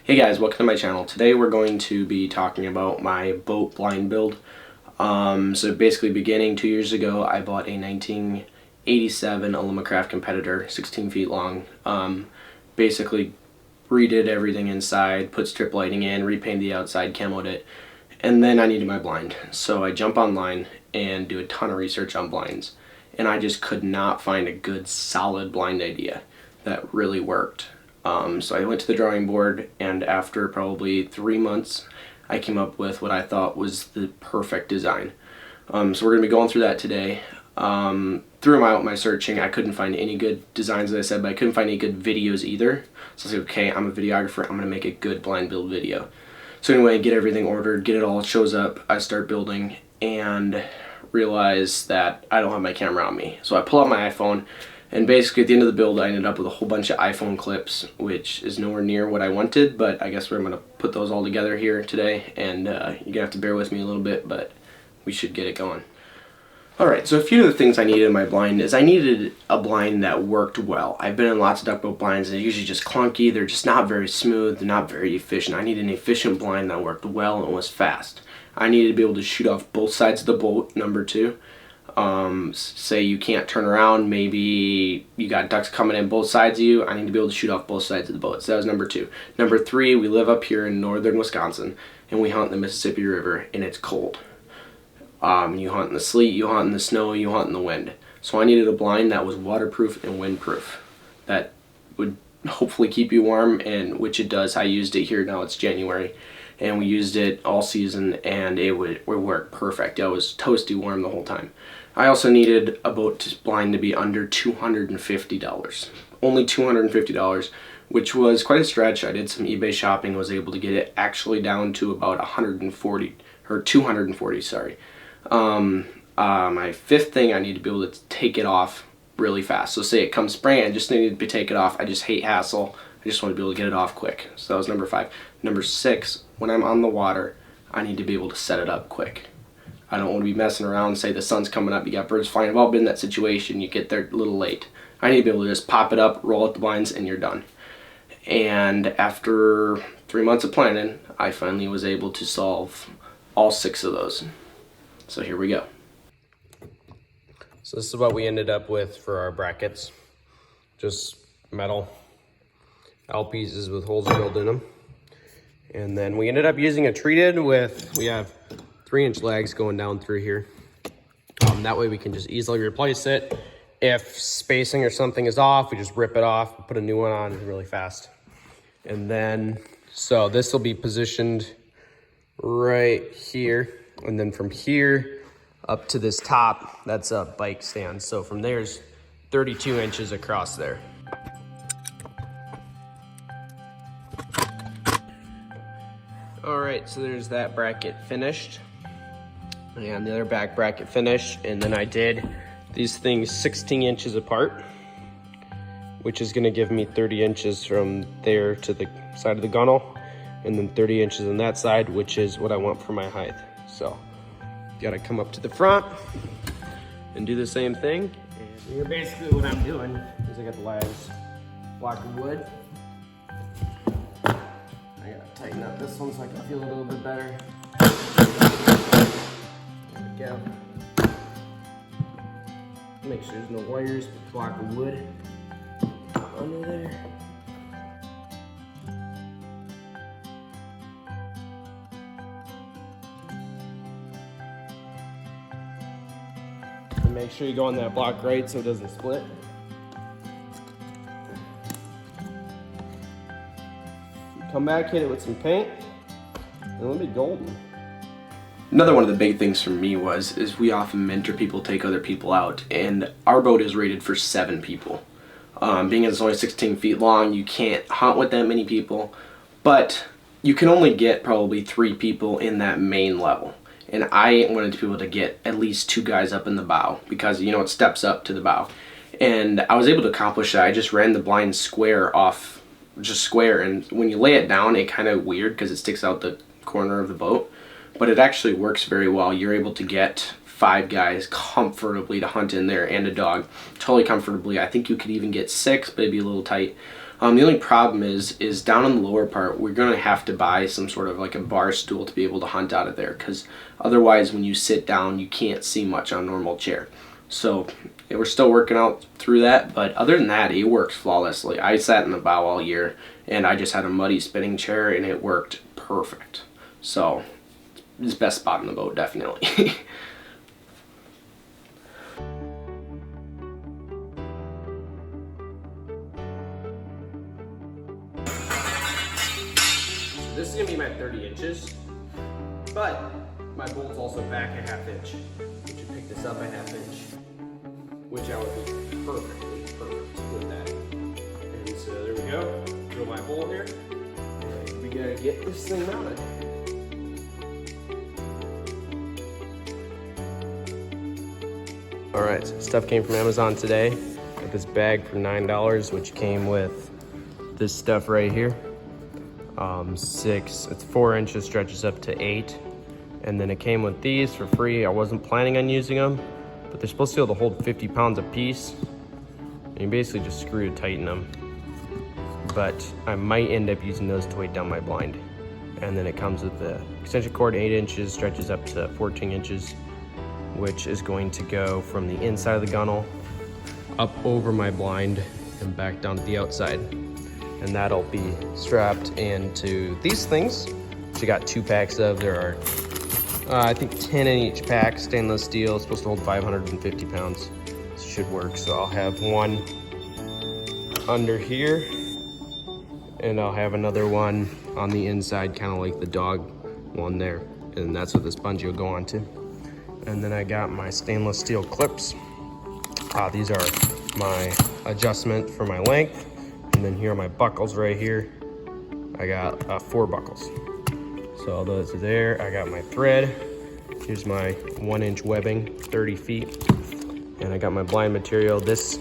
Hey guys, welcome to my channel. Today we're going to be talking about my boat blind build. So basically beginning 2 years ago, I bought a 1987 Alumacraft Competitor, 16 feet long. Basically redid everything inside, put strip lighting in, repainted the outside, camoed it, and then I needed my blind. So I jump online and do a ton of research on blinds, and I just could not find a good solid blind idea that really worked. So I went to the drawing board, and after probably 3 months I came up with what I thought was the perfect design. So we're going to be going through that today. Throughout my searching, I couldn't find any good designs, as I said, but I couldn't find any good videos either. So I said, okay, I'm a videographer, I'm going to make a good blind build video. So anyway, get everything ordered, get it all, shows up, I start building, and realize that I don't have my camera on me. So I pull out my iPhone, and basically at the end of the build I ended up with a whole bunch of iPhone clips, which is nowhere near what I wanted, but I guess we're going to put those all together here today, and you're going to have to bear with me a little bit, but we should get it going. Alright, so a few of the things I needed in my blind is I needed a blind that worked well. I've been in lots of duckboat blinds, and they're usually just clunky, they're just not very smooth, they're not very efficient. I needed an efficient blind that worked well and was fast. I needed to be able to shoot off both sides of the boat, number two. Say you can't turn around, maybe you got ducks coming in both sides of you, I need to be able to shoot off both sides of the boat. So that was number two. Number three, we live up here in northern Wisconsin, and we hunt the Mississippi River, and it's cold. You hunt in the sleet, you hunt in the snow, you hunt in the wind. So I needed a blind that was waterproof and windproof, that would hopefully keep you warm, and which it does. I used it here, now it's January, and we used it all season, and it would work perfect. I was toasty warm the whole time. I also needed a boat blind to be under $250. Only $250, which was quite a stretch. I did some eBay shopping, was able to get it actually down to about 140 or 240, sorry. My fifth thing, I need to be able to take it off really fast. So say it comes spraying, I just need to take it off. I just hate hassle. I just want to be able to get it off quick. So that was number five. Number six, when I'm on the water, I need to be able to set it up quick. I don't want to be messing around, say the sun's coming up, you got birds flying. I've all been in that situation, you get there a little late. I need to be able to just pop it up, roll out the blinds, and you're done. And after 3 months of planning, I finally was able to solve all six of those. So here we go. So this is what we ended up with for our brackets. Just metal L pieces with holes drilled in them. And then we ended up using a treated with, we have 3-inch lags going down through here. That way we can just easily replace it. If spacing or something is off, we just rip it off, put a new one on really fast. And then, so this will be positioned right here. And then from here up to this top, that's a bike stand. So from there's 32 inches across there. All right, so there's that bracket finished. And the other back bracket finished, and then I did these things 16 inches apart, which is going to give me 30 inches from there to the side of the gunnel, and then 30 inches on that side, which is what I want for my height. So got to come up to the front and do the same thing. And here basically what I'm doing is I got the last block of wood. I got to tighten up this one so I can feel it a little bit better. Go. Make sure there's no wires, but block of wood under there. And make sure you go on that block right so it doesn't split. Come back, hit it with some paint, and it'll be golden. Another one of the big things for me is we often mentor people, take other people out, and our boat is rated for 7 people. Being it's only 16 feet long, you can't hunt with that many people, but you can only get probably 3 people in that main level. And I wanted to be able to get at least 2 guys up in the bow, because you know it steps up to the bow. And I was able to accomplish that. I just ran the blind square off, just square, and when you lay it down, it kind of weird because it sticks out the corner of the boat. But it actually works very well. You're able to get 5 guys comfortably to hunt in there, and a dog totally comfortably. I think you could even get 6, but it'd be a little tight. The only problem is down in the lower part, we're gonna have to buy some sort of like a bar stool to be able to hunt out of there, because otherwise when you sit down you can't see much on a normal chair. So we're still working out through that, but other than that, it works flawlessly. I sat in the bow all year, and I just had a muddy spinning chair, and it worked perfect. So it's the best spot in the boat, definitely. This is gonna be my 30 inches, but my bolt's also back a 1/2 inch. Which would pick this up a 1/2 inch, which I would be perfect with that. And so there we go. Drill my hole here, and we gotta get this thing mounted. All right, so stuff came from Amazon today. Got this bag for $9, which came with this stuff right here. It's 4 inches, stretches up to 8. And then it came with these for free. I wasn't planning on using them, but they're supposed to be able to hold 50 pounds a piece. And you basically just screw to tighten them. But I might end up using those to weight down my blind. And then it comes with the extension cord, 8 inches, stretches up to 14 inches, which is going to go from the inside of the gunnel up over my blind and back down to the outside. And that'll be strapped into these things, which I got 2 packs of. There are, I think 10 in each pack, stainless steel. It's supposed to hold 550 pounds. This should work. So I'll have one under here, and I'll have another one on the inside, kind of like the dog one there. And that's what this bungee will go onto. And then I got my stainless steel clips. These are my adjustment for my length. And then here are my buckles right here. I got 4 buckles. So all those are there. I got my thread. Here's my 1-inch webbing, 30 feet. And I got my blind material. This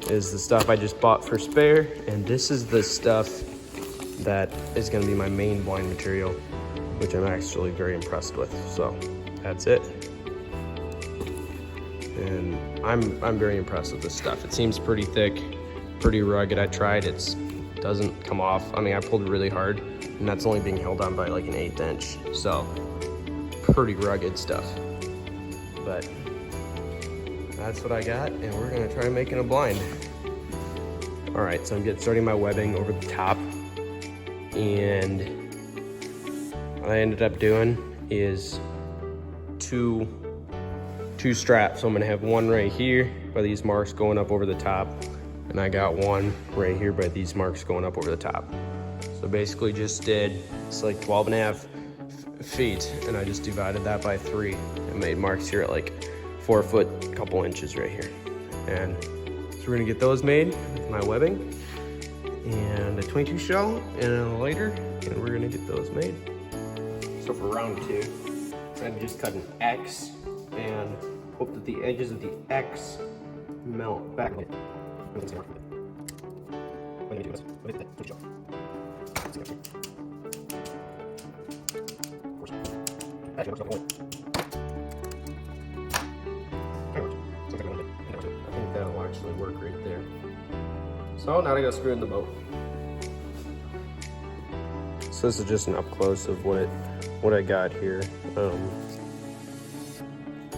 is the stuff I just bought for spare. And this is the stuff that is gonna be my main blind material, which I'm actually very impressed with. So that's it. And I'm very impressed with this stuff. It seems pretty thick, pretty rugged. I tried, it doesn't come off. I mean, I pulled really hard, and that's only being held on by like an 1/8 inch. So pretty rugged stuff. But that's what I got, and we're gonna try making a blind. All right, so I'm starting my webbing over the top, and what I ended up doing is two straps. So I'm gonna have one right here by these marks going up over the top, and I got one right here by these marks going up over the top. So basically just it's like 12.5 feet, and I just divided that by 3 and made marks here at like 4 foot, a couple inches right here. And so we're gonna get those made with my webbing and a 22 shell and a lighter, and we're gonna get those made. So for round 2, I'm just cut an X and hope that the edges of the X melt back. I think that'll actually work right there. So now I gotta screw in the boat. So this is just an up close of what I got here.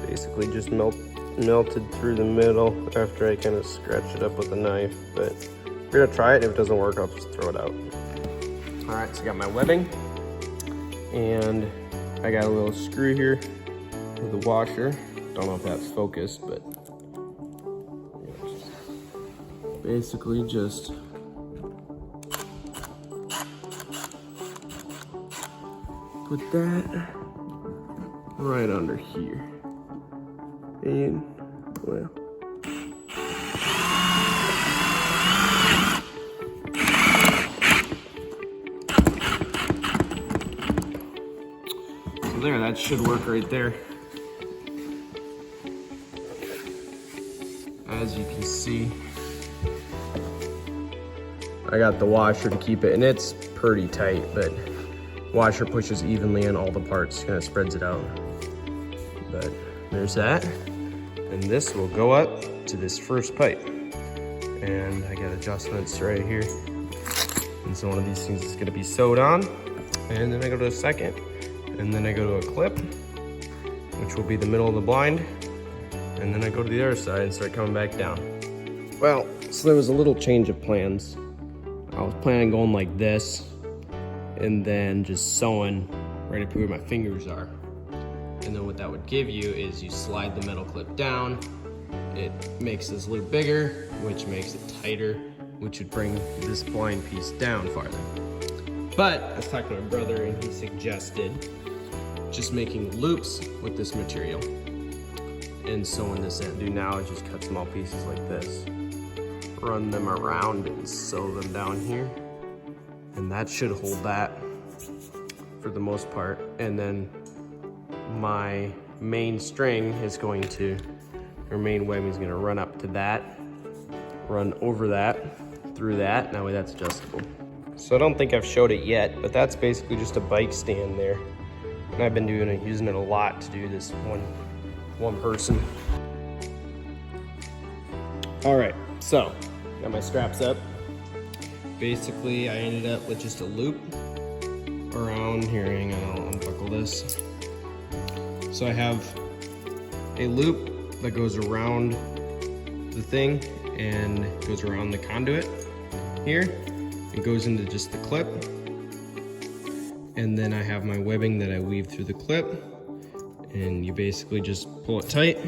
Basically just melted through the middle after I kind of scratched it up with a knife. But we're gonna try it. If it doesn't work, I'll just throw it out. All right, so I got my webbing, and I got a little screw here with the washer. Don't know if that's focused, but basically just put that right under here. And well, so there, that should work right there. As you can see, I got the washer to keep it, and it's pretty tight, but washer pushes evenly in all the parts, kind of spreads it out. But There's that. And this will go up to this first pipe. And I got adjustments right here. And so one of these things is gonna be sewed on. And then I go to a second. And then I go to a clip, which will be the middle of the blind. And then I go to the other side and start coming back down. Well, so there was a little change of plans. I was planning on going like this and then just sewing right up where my fingers are. And then what that would give you is you slide the metal clip down. It makes this loop bigger, which makes it tighter, which would bring this blind piece down farther. But I was talking to my brother and he suggested just making loops with this material and sewing this in. Do now is just cut small pieces like this, run them around and sew them down here. And that should hold that for the most part. And then my main string is going to, or main webbing is gonna run up to that, run over that, through that, that way that's adjustable. So I don't think I've showed it yet, but that's basically just a bike stand there. And I've been using it a lot to do this one person. All right, so got my straps up. Basically, I ended up with just a loop around here. Hang on, I'll unbuckle this. So I have a loop that goes around the thing and goes around the conduit here. It goes into just the clip. And then I have my webbing that I weave through the clip. And you basically just pull it tight,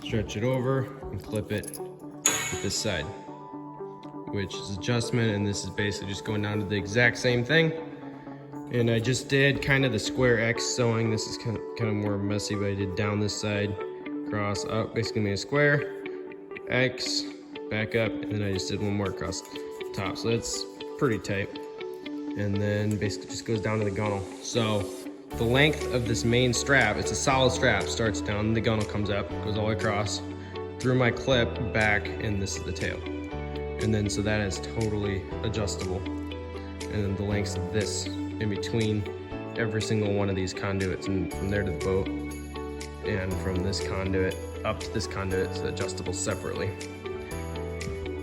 stretch it over, and clip it with this side, which is adjustment, and this is basically just going down to the exact same thing. And I just did kind of the square X sewing. This is kind of more messy, but I did down this side, cross, up, basically made a square, X, back up, and then I just did one more across the top. So that's pretty tight. And then basically just goes down to the gunnel. So the length of this main strap, it's a solid strap, starts down, the gunnel comes up, goes all the way across, through my clip, back, and this is the tail. And then so that is totally adjustable. And then the lengths of this in between every single one of these conduits, and from there to the boat, and from this conduit up to this conduit, it's adjustable separately.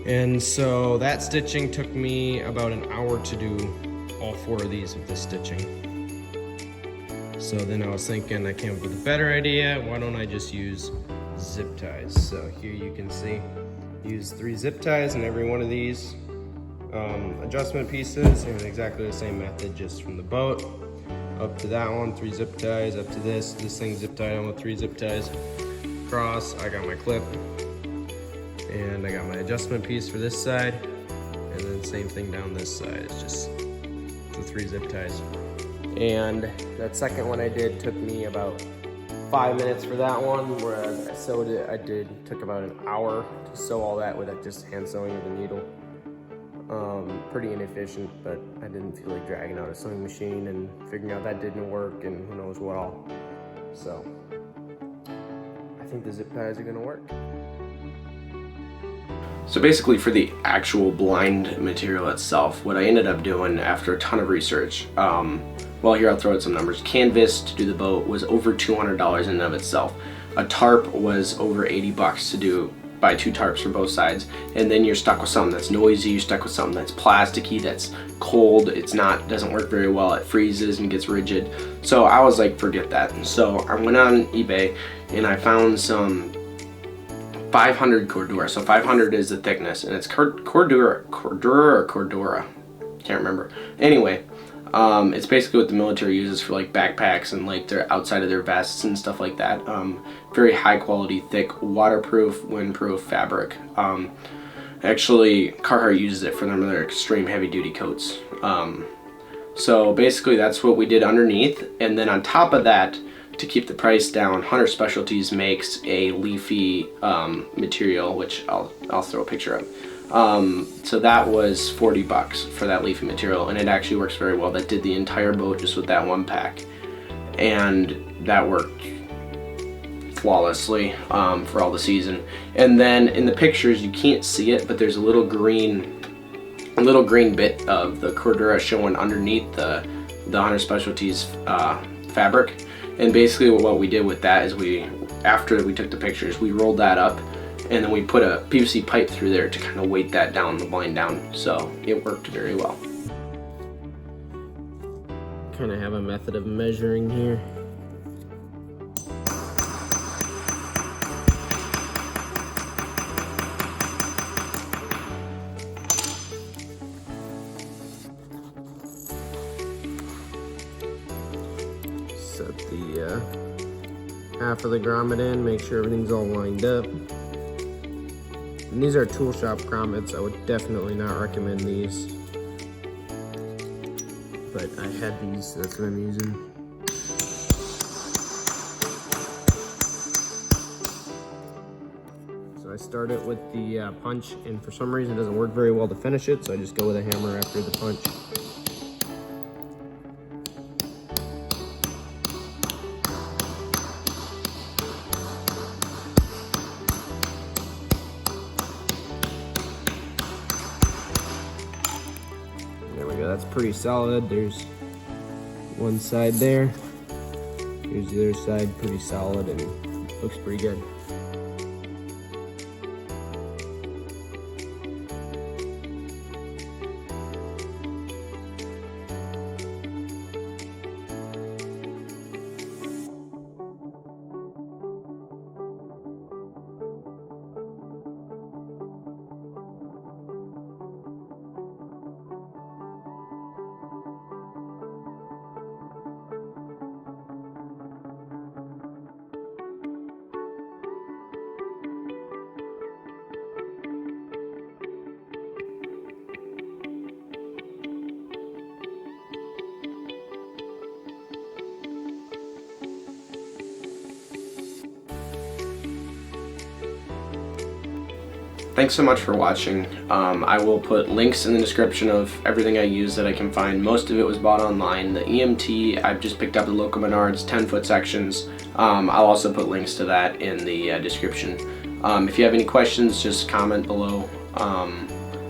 And so that stitching took me about an hour to do all 4 of these with this stitching. So then I was thinking, I came up with a better idea. Why don't I just use zip ties? So here you can see, use 3 zip ties in every one of these adjustment pieces, and exactly the same method, just from the boat up to that one, 3 zip ties, up to this thing zip tied on with 3 zip ties. Across, I got my clip, and I got my adjustment piece for this side, and then same thing down this side. It's just the 3 zip ties. And that second one I did took me about 5 minutes for that one, whereas I sewed it, took about an hour to sew all that with just hand sewing with a needle. Pretty inefficient, but I didn't feel like dragging out a sewing machine and figuring out that didn't work and who knows what all. So I think the zip ties are gonna work. So basically for the actual blind material itself, what I ended up doing after a ton of research, well, here I'll throw out some numbers. Canvas to do the boat was over $200 in and of itself. A tarp was over 80 bucks to buy 2 tarps for both sides. And then you're stuck with something that's noisy, you're stuck with something that's plasticky, that's cold, doesn't work very well, it freezes and gets rigid. So I was like, forget that. And so I went on eBay and I found some 500 Cordura. So 500 is the thickness, and it's Cordura or Cordura, can't remember. Anyway, it's basically what the military uses for like backpacks and like their outside of their vests and stuff like that. Very high quality, thick, waterproof, windproof fabric. Actually, Carhartt uses it for their extreme heavy duty coats. So basically that's what we did underneath, and then on top of that, to keep the price down, Hunter Specialties makes a leafy material, which I'll throw a picture of. So that was 40 bucks for that leafy material, and it actually works very well. That did the entire boat just with that one pack, and that worked flawlessly for all the season. And then in the pictures you can't see it, but there's a little green bit of the Cordura showing underneath the Hunter Specialties fabric. And basically what we did with that is we after we took the pictures, we rolled that up and then we put a PVC pipe through there to kind of weight that down, the blind down. So it worked very well. Kind of have a method of measuring here. Set the half of the grommet in, make sure everything's all lined up. And these are tool shop grommets. I would definitely not recommend these, but I had these, that's what I'm using. So I start it with the punch, and for some reason it doesn't work very well to finish it, so I just go with a hammer after the punch. There we go, that's pretty solid. There's one side there. Here's the other side, pretty solid and looks pretty good. Thanks so much for watching. I will put links in the description of everything I use that I can find. Most of it was bought online. The EMT I've just picked up at the local Menards, 10-foot sections. I'll also put links to that in the description. If you have any questions, just comment below.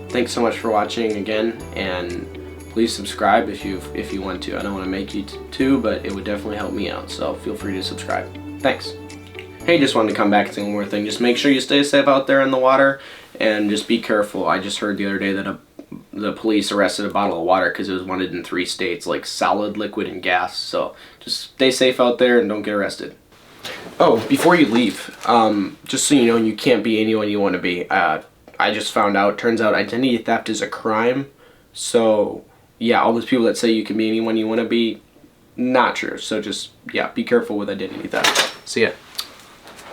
Thanks so much for watching again, and please subscribe if you want to. I don't want to make you to, but it would definitely help me out, so feel free to subscribe. Thanks. Hey, just wanted to come back and say one more thing. Just make sure you stay safe out there in the water, and just be careful. I just heard the other day that the police arrested a bottle of water because it was wanted in 3 states, like solid, liquid, and gas. So just stay safe out there and don't get arrested. Oh, before you leave, just so you know, you can't be anyone you want to be. I just found out, turns out identity theft is a crime. So yeah, all those people that say you can be anyone you want to be, not true. So just, yeah, be careful with identity theft. See ya.